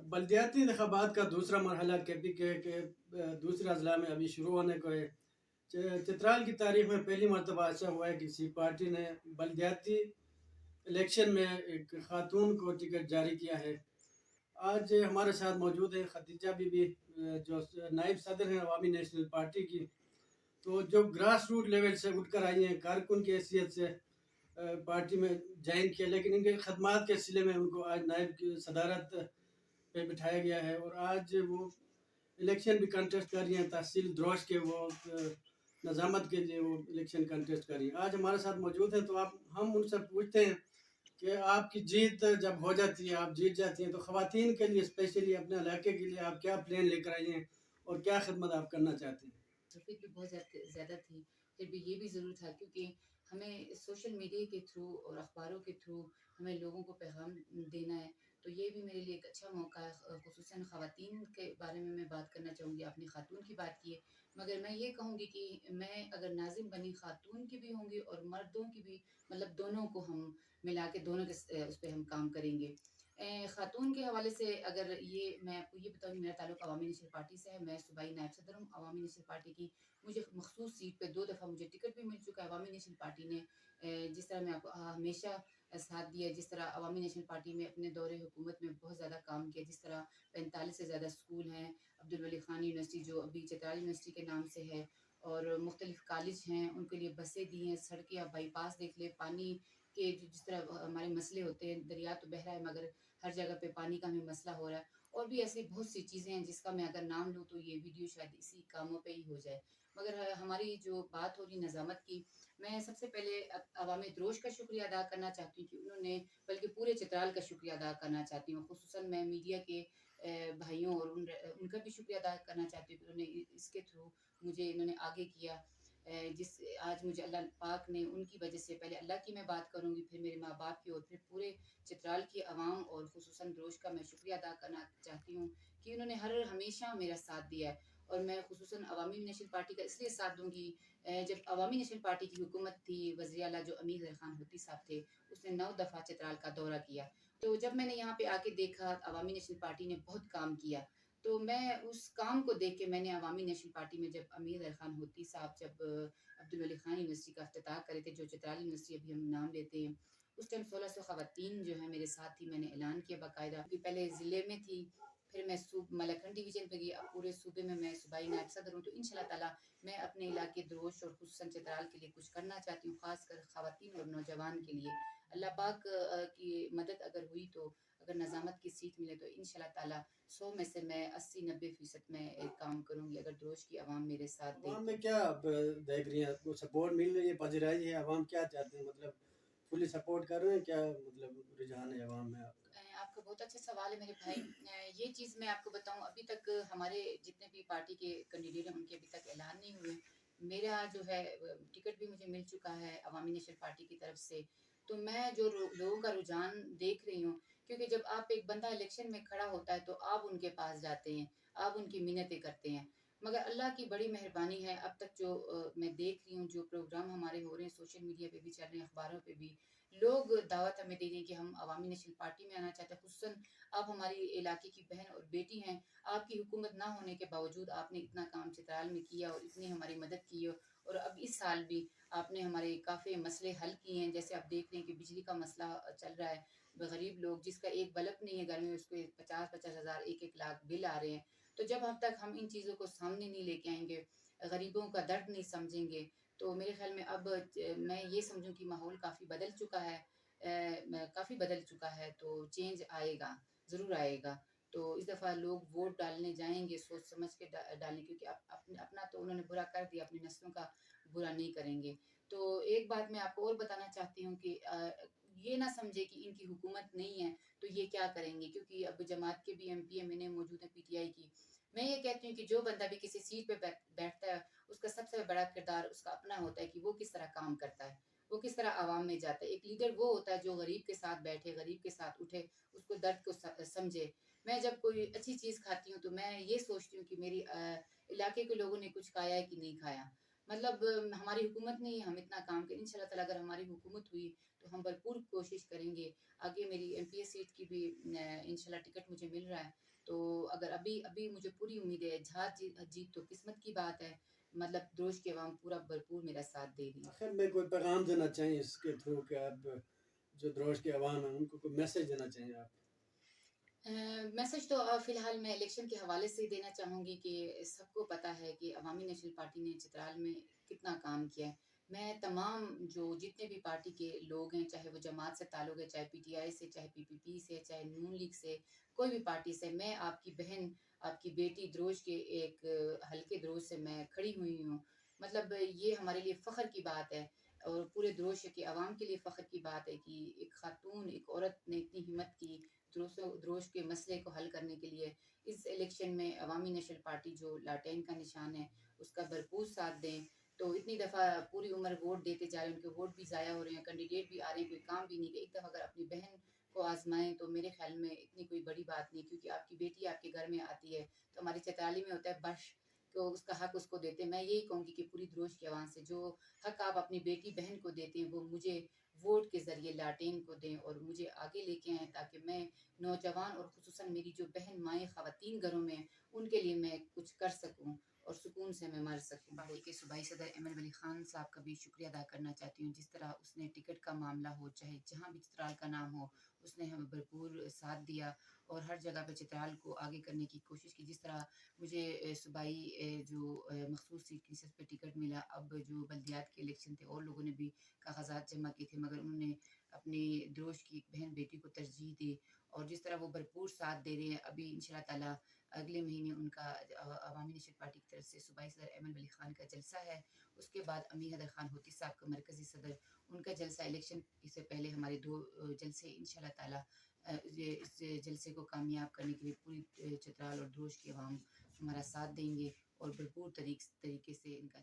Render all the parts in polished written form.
बल्दियाती इंतखाबात का दूसरा मरहला के दूसरे अजला में अभी शुरू होने को है। चित्राल की तारीख में पहली मरतबा ऐसा हुआ है कि किसी पार्टी ने बल्दियाती इलेक्शन में एक खातून को टिकट जारी किया है। आज हमारे साथ मौजूद है खदीजा बीबी, जो नायब सदर हैं अवामी नेशनल पार्टी की। तो जो ग्रास रूट लेवल से उठकर आई हैं, कारकुन की हैसियत से पार्टी में ज्वाइन किया, लेकिन इनके खदमात के सिले में उनको आज नायब की सदारत पे बिठाया गया है और आज वो इलेक्शन भी कंटेस्ट कर रही हैं। तहसील द्रोश के वो नज़ामत के लिए वो इलेक्शन कंटेस्ट कर रही हैं। आज हमारे साथ मौजूद हैं, तो आप हम उनसे पूछते हैं कि आपकी जीत जब हो जाती है, आप जीत जाती हैं, तो ख़वातीन के लिए स्पेशली अपने इलाके के लिए आप क्या प्लान लेकर आई हैं और क्या खिदमत आप करना चाहती हैं? ट्रैफिक भी बहुत ज़्यादा थी, फिर भी ये भी ज़रूर था क्योंकि हमें सोशल मीडिया के थ्रू और अखबारों के थ्रू हमें लोगों को पैगाम देना है। तो ये भी मेरे लिए एक अच्छा मौका है। ख़ुसूसन ख़वातीन के बारे में मैं बात करना चाहूँगी। आपने ख़ातून की बात की है, मगर मैं ये कहूँगी कि मैं अगर नाज़िम बनी ख़ातून की भी होंगी और मर्दों की भी, मतलब दोनों को हम मिला के दोनों के उस पे हम काम करेंगे। ख़ातून के हवाले से अगर ये मैं आपको ये बताऊँ, मेरा ताल्लुक अवामी नेशनल पार्टी से है। मैं सूबाई नायब सदर हूँ अवामी नेशनल पार्टी की। मुझे मखसूस सीट पे 2 दफ़ा मुझे टिकट भी मिल चुका है। अवामी नेशनल पार्टी ने जिस तरह मैं आपको हमेशा साथ दिया, जिस तरह अवामी नेशनल पार्टी में अपने दौरे हुकूमत में बहुत ज़्यादा काम किया, जिस तरह 45 से ज़्यादा स्कूल हैं, अब्दुल वली खान यूनिवर्सिटी जो अभी चित्राल यूनिवर्सिटी के नाम से है, और मुख्तलिफ कॉलेज हैं, उनके लिए बसें दी हैं, सड़कें आप बाईपास देख लें, पानी के जिस तरह हमारे मसले होते हैं, दरिया तो बह रहा है मगर हर जगह पे पानी का हमें मसला हो रहा है। और भी ऐसी बहुत सी चीज़ें हैं जिसका मैं अगर नाम लूँ तो ये वीडियो शायद इसी कामों पे ही हो जाए। मगर हमारी जो बात हो रही नज़ामत की, मैं सबसे पहले अवामी द्रोश का शुक्रिया अदा करना चाहती हूँ कि उन्होंने, बल्कि पूरे चित्राल का शुक्रिया अदा करना चाहती हूँ। ख़ुसूसन मैं मीडिया के भाइयों और उनका भी शुक्रिया अदा करना चाहती हूँ कि उन्होंने इसके थ्रू मुझे इन्होंने आगे किया। जिस आज मुझे अल्लाह पाक ने, उनकी वजह से, पहले अल्लाह की मैं बात करूँगी, फिर मेरे माँ बाप की और फिर पूरे चित्राल की आवाम और ख़ुसूसन द्रोश का मैं शुक्रिया अदा करना चाहती हूँ कि उन्होंने हर हमेशा मेरा साथ दिया है। और मैं ख़ुसूसन अवामी नेशनल पार्टी का इसलिए साथ दूँगी, जब अवामी नेशनल पार्टी की हुकूमत थी, वज़ीर आला जो अमीर खान हुत्ती साहब थे, उसने 9 दफ़ा चित्राल का दौरा किया। तो जब मैंने यहाँ पे आके देखा अवामी नेशनल पार्टी ने बहुत काम किया, तो मैं उस काम को देख के मैंने अवामी नेशनल पार्टी में, जब अमीर खान हुत्ती साहब जब अब्दुल वली खान यूनिवर्सिटी का इफ्तिताह करे थे, जो चित्राल यूनिवर्सिटी अभी हम नाम लेते हैं, उस टाइम 1600 ख़वातीन जो है मेरे साथ थी। मैंने ऐलान किया बाकायदा, क्योंकि पहले ज़िले में थी, फिर मैं मलखन डिवीज़न पे गई, अब पूरे सूबे में मैं सूबाई नायब सदर हूँ। तो इंशाअल्लाह ताला मैं अपने इलाके द्रोश और खुसूसन चित्राल के लिए कुछ करना चाहती हूँ, ख़ासकर ख़वातीन और नौजवान के लिए। अल्लाह पाक की मदद अगर हुई, तो अगर नज़ामत की सीट मिले तो इंशाअल्लाह ताला 100 में से मैं 80-90% में काम करूँगी, अगर द्रोश की आवाम मेरे साथ दे अवाम तो। में क्या आप देख रही हैं, आपको सपोर्ट मिल रही है, पजराई है, अवाम क्या चाहते हैं, मतलब फुली सपोर्ट कर रहे हैं, क्या मतलब रुझान है अवाम में आपका? आपका बहुत अच्छा सवाल है मेरे भाई। ये चीज़ मैं आपको बताऊँ, अभी तक हमारे जितने भी पार्टी के कैंडिडेट हैं उनके अभी तक ऐलान नहीं हुए। मेरा जो है टिकट भी मुझे मिल चुका है अवामी नेशनल पार्टी की तरफ से। तो मैं जो लोगों का रुझान देख रही हूँ, क्योंकि जब आप एक बंदा इलेक्शन में खड़ा होता है तो आप उनके पास जाते हैं, आप उनकी मिन्नतें करते हैं। मगर अल्लाह की बड़ी मेहरबानी है, अब तक जो मैं देख रही हूँ, जो प्रोग्राम हमारे हो रहे हैं, सोशल मीडिया पे भी चल रहे हैं, अखबारों पे भी लोग दावत हमें दे रहे हैं कि हम अवामी नेशनल पार्टी में आना चाहते हैं। खुसूसन आप हमारी इलाके की बहन और बेटी हैं, आपकी हुकूमत ना होने के बावजूद आपने इतना काम चित्राल में किया और इतनी हमारी मदद की है। और अब इस साल भी आपने हमारे काफ़ी मसले हल किए हैं। जैसे आप देख रहे हैं कि बिजली का मसला चल रहा है, गरीब लोग जिसका एक बल्ब नहीं है घर में, उसको 50-50 हज़ार, 1-1 लाख बिल आ रहे हैं। तो जब तक हम इन चीज़ों को सामने नहीं लेके आएंगे, गरीबों का दर्द नहीं समझेंगे, तो मेरे ख्याल में अब मैं ये समझूं कि माहौल काफ़ी बदल चुका है, काफ़ी बदल चुका है, तो चेंज आएगा, ज़रूर आएगा। तो इस दफ़ा लोग वोट डालने जाएंगे सोच समझ के डालें, क्योंकि अपना तो उन्होंने बुरा कर दिया, अपनी नस्लों का बुरा नहीं करेंगे। तो एक बात मैं आपको और बताना चाहती हूँ कि ये ना समझे कि इनकी हुकूमत नहीं है तो ये क्या करेंगे, क्योंकि अब जमात के भी एमपी एमएनए मौजूद है, पीटीआई की। मैं ये कहती हूँ कि जो बंदा भी किसी सीट पे बैठता है, उसका सबसे बड़ा किरदार उसका अपना होता है कि वो किस तरह काम करता है, वो किस तरह आवाम में जाता है। एक लीडर वो होता है जो गरीब के साथ बैठे, गरीब के साथ उठे, उसको दर्द को समझे। मैं जब कोई अच्छी चीज़ खाती हूँ तो मैं ये सोचती हूँ कि मेरी इलाके के लोगों ने कुछ खाया है कि नहीं खाया। مطلب ہماری حکومت نہیں ہم اتنا کام کریں ان شاء اللہ تعالیٰ اگر ہماری حکومت ہوئی تو ہم بھرپور کوشش کریں گے آگے میری ایم پی ایس سیٹ کی بھی ان شاء اللہ ٹکٹ مجھے مل رہا ہے تو اگر ابھی مجھے پوری امید ہے جیت تو قسمت کی بات ہے مطلب دروش کے عوام پورا بھرپور میرا ساتھ دے رہی ہے آخر میں کوئی پیغام دینا چاہیں اس کے تھرو کہ آپ جو دروش کے عوام ہیں ان کو کوئی میسج دینا چاہیں آپ میسج تو فی الحال میں الیکشن کے حوالے سے دینا چاہوں گی کہ سب کو پتہ ہے کہ عوامی نیشنل پارٹی نے چترال میں کتنا کام کیا ہے میں تمام جو جتنے بھی پارٹی کے لوگ ہیں چاہے وہ جماعت سے تعلق ہے چاہے پی ٹی آئی سے چاہے پی پی پی سے چاہے نون لیگ سے کوئی بھی پارٹی سے میں آپ کی بہن آپ کی بیٹی دروش کے ایک ہلکے دروش سے میں کھڑی ہوئی ہوں مطلب یہ ہمارے لیے فخر کی بات ہے اور پورے دروش کے عوام کے لیے فخر کی بات ہے کہ ایک خاتون ایک عورت نے اتنی ہمت کی دروش کے مسئلے کو حل کرنے کے لیے اس الیکشن میں عوامی نیشنل پارٹی جو لاٹین کا نشان ہے اس کا بھرپور ساتھ دیں تو اتنی دفعہ پوری عمر ووٹ دیتے جا رہے ہیں ان کے ووٹ بھی ضائع ہو رہے ہیں کینڈیڈیٹ بھی آ رہے ہیں کوئی کام بھی نہیں کہ ایک دفعہ اگر اپنی بہن کو آزمائیں تو میرے خیال میں اتنی کوئی بڑی بات نہیں کیونکہ آپ کی بیٹی آپ کے گھر میں آتی ہے تو ہماری چترالی میں ہوتا ہے بش تو اس کا حق اس کو دیتے ہیں میں یہی کہوں گی کہ پوری دروش کے عوام سے جو حق آپ اپنی بیٹی بہن کو دیتے ہیں وہ مجھے ووٹ کے ذریعے لاٹین کو دیں اور مجھے آگے لے کے آئیں تاکہ میں نوجوان اور خصوصاً میری جو بہن مائیں خواتین گھروں میں ان کے لیے میں کچھ کر سکوں اور سکون سے میں مر سکوں پارٹی کے صوبائی صدر ایمن ولی خان صاحب کا بھی شکریہ ادا کرنا چاہتی ہوں جس طرح اس نے ٹکٹ کا معاملہ ہو چاہے جہاں بھی چترال کا نام ہو اس نے ہمیں بھرپور ساتھ دیا اور ہر جگہ پہ چترال کو آگے کرنے کی کوشش کی جس طرح مجھے صوبائی جو مخصوص سیٹ کی نشست پہ ٹکٹ ملا اب جو بلدیات کے الیکشن تھے اور لوگوں نے بھی کاغذات جمع کیے تھے مگر انہوں نے اپنی دروش کی بہن بیٹی کو ترجیح دی اور جس طرح وہ بھرپور ساتھ دے رہے ہیں ابھی ان شاء اللہ تعالیٰ اگلے مہینے ان کا عوامی نیشنل پارٹی کی طرف سے صوبائی صدر ایمن ولی خان کا جلسہ ہے اس کے بعد امیر حیدر خان ہوتی صاحب کا مرکزی صدر ان کا جلسہ الیکشن سے پہلے ہمارے 2 جلسے ان شاء اللہ تعالیٰ اس جلسے کو کامیاب کرنے کے لیے پوری چترال اور دروش کے عوام ہمارا ساتھ دیں گے اور بھرپور طریقے سے ان کا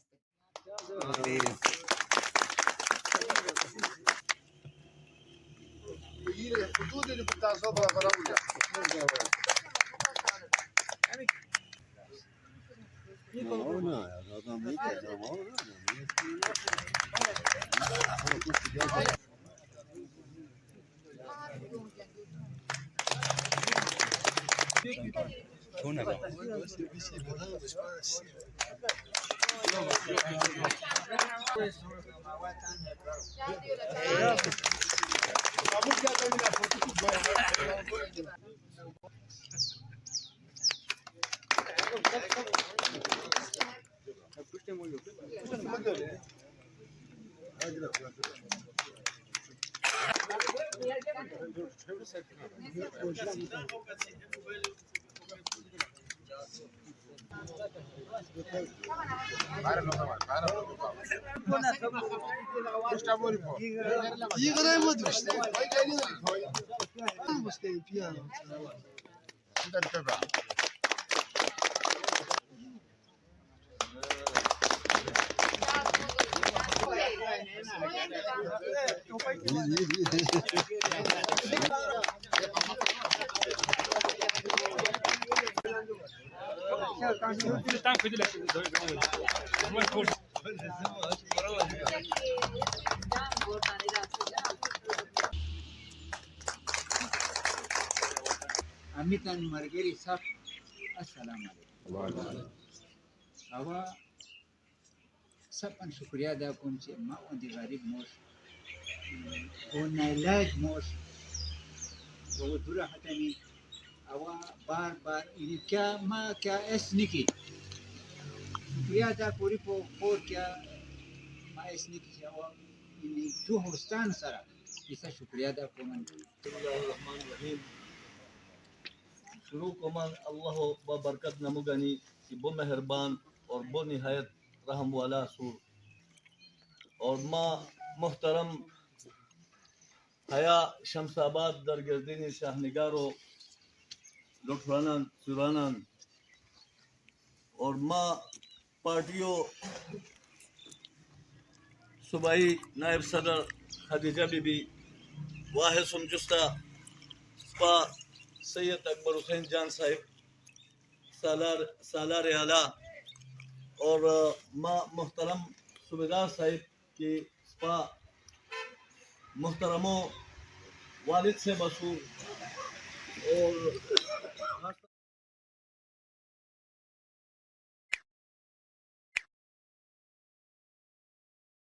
Amitan Margeri Saf, Assalamu alaikum. Awa sapan shukriya da kun ce ma wanda garib mos ona ilaj mos wo dura hatani awa bar ini kya ma kya esniki shukriya da puri po por kya ma esniki awa ini tu hostan sara isa shukriya da kuman Bismillahirrahmanirrahim. शुरू को मन अल्लाह व बरकत नमुगनी कि बो मेहरबान और बो निहायत रहम वाला सूर और माँ मुहतरम हया शमसाबाद दरगर्दीनी शाहनिगारो लुटफानन सुरानन और माँ पार्टियों सूबाई नायब सदर खदीजा बीबी वाहिद सुमजुस्ता स्पा सैयद अकबर हुसैन जान साहिब सालार आला और माँ मुहतरम صوبیدار صاحب کہ سپا محترموں والد سے بسو اور